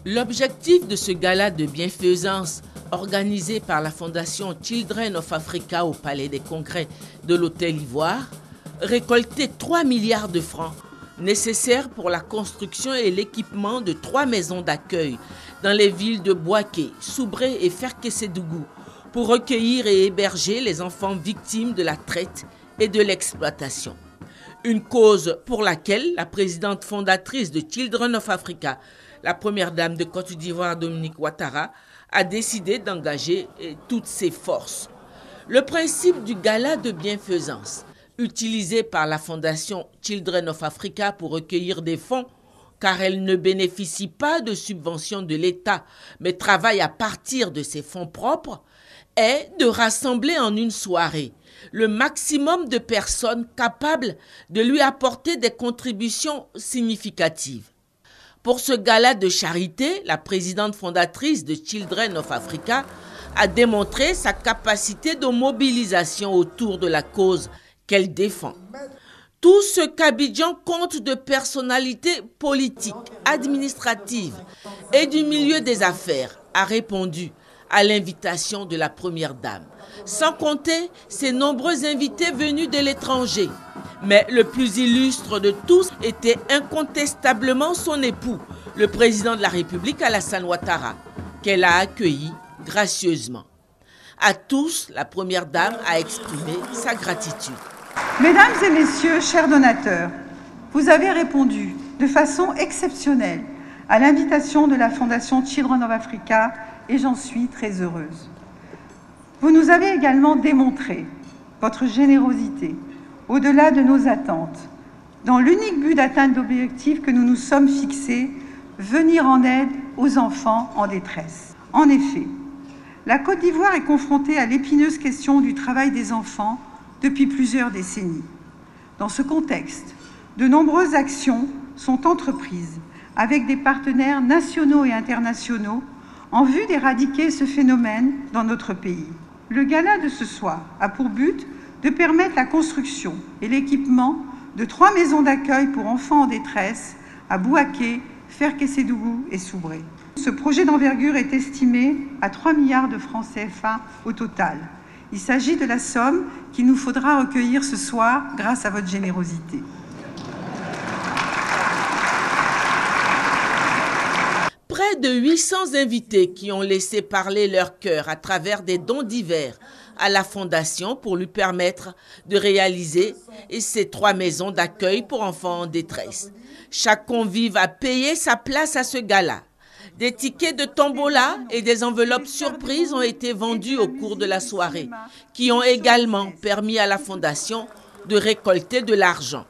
L'objectif de ce gala de bienfaisance organisé par la Fondation Children of Africa au Palais des Congrès de l'Hôtel Ivoire, récolter 3 milliards de francs nécessaires pour la construction et l'équipement de 3 maisons d'accueil dans les villes de Bouaké, Soubré et Ferkessédougou pour recueillir et héberger les enfants victimes de la traite et de l'exploitation. Une cause pour laquelle la présidente fondatrice de Children of Africa, la première dame de Côte d'Ivoire Dominique Ouattara, a décidé d'engager toutes ses forces. Le principe du gala de bienfaisance, utilisé par la Fondation Children of Africa pour recueillir des fonds, car elle ne bénéficie pas de subventions de l'État, mais travaille à partir de ses fonds propres, est de rassembler en une soirée le maximum de personnes capables de lui apporter des contributions significatives. Pour ce gala de charité, la présidente fondatrice de Children of Africa a démontré sa capacité de mobilisation autour de la cause qu'elle défend. Tout ce qu'Abidjan compte de personnalités politiques, administratives et du milieu des affaires a répondu à l'invitation de la première dame, sans compter ses nombreux invités venus de l'étranger. Mais le plus illustre de tous était incontestablement son époux, le président de la République Alassane Ouattara, qu'elle a accueilli gracieusement. À tous, la première dame a exprimé sa gratitude. Mesdames et messieurs, chers donateurs, vous avez répondu de façon exceptionnelle à l'invitation de la Fondation Children of Africa et j'en suis très heureuse. Vous nous avez également démontré votre générosité au-delà de nos attentes, dans l'unique but d'atteindre l'objectif que nous nous sommes fixés, venir en aide aux enfants en détresse. En effet, la Côte d'Ivoire est confrontée à l'épineuse question du travail des enfants depuis plusieurs décennies. Dans ce contexte, de nombreuses actions sont entreprises avec des partenaires nationaux et internationaux en vue d'éradiquer ce phénomène dans notre pays. Le gala de ce soir a pour but de permettre la construction et l'équipement de 3 maisons d'accueil pour enfants en détresse à Bouaké, Ferkessédougou et Soubré. Ce projet d'envergure est estimé à 3 milliards de francs CFA au total. Il s'agit de la somme qu'il nous faudra recueillir ce soir grâce à votre générosité. Près de 800 invités qui ont laissé parler leur cœur à travers des dons divers à la Fondation pour lui permettre de réaliser ces 3 maisons d'accueil pour enfants en détresse. Chaque convive a payé sa place à ce gala. Des tickets de tombola et des enveloppes surprises ont été vendus au cours de la soirée, qui ont également permis à la Fondation de récolter de l'argent.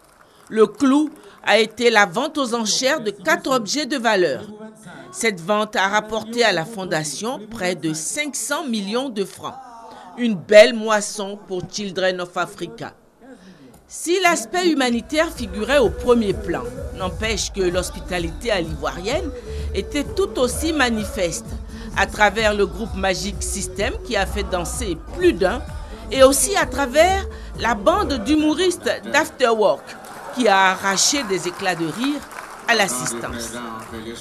Le clou a été la vente aux enchères de 4 objets de valeur. Cette vente a rapporté à la Fondation près de 500 millions de francs. Une belle moisson pour Children of Africa. Si l'aspect humanitaire figurait au premier plan, n'empêche que l'hospitalité à l'ivoirienne était tout aussi manifeste à travers le groupe Magic System qui a fait danser plus d'un et aussi à travers la bande d'humoristes d'Afterwork qui a arraché des éclats de rire à l'assistance.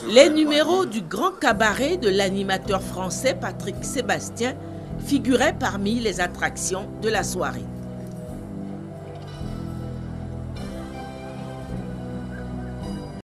Les numéros du grand cabaret de l'animateur français Patrick Sébastien figuraient parmi les attractions de la soirée.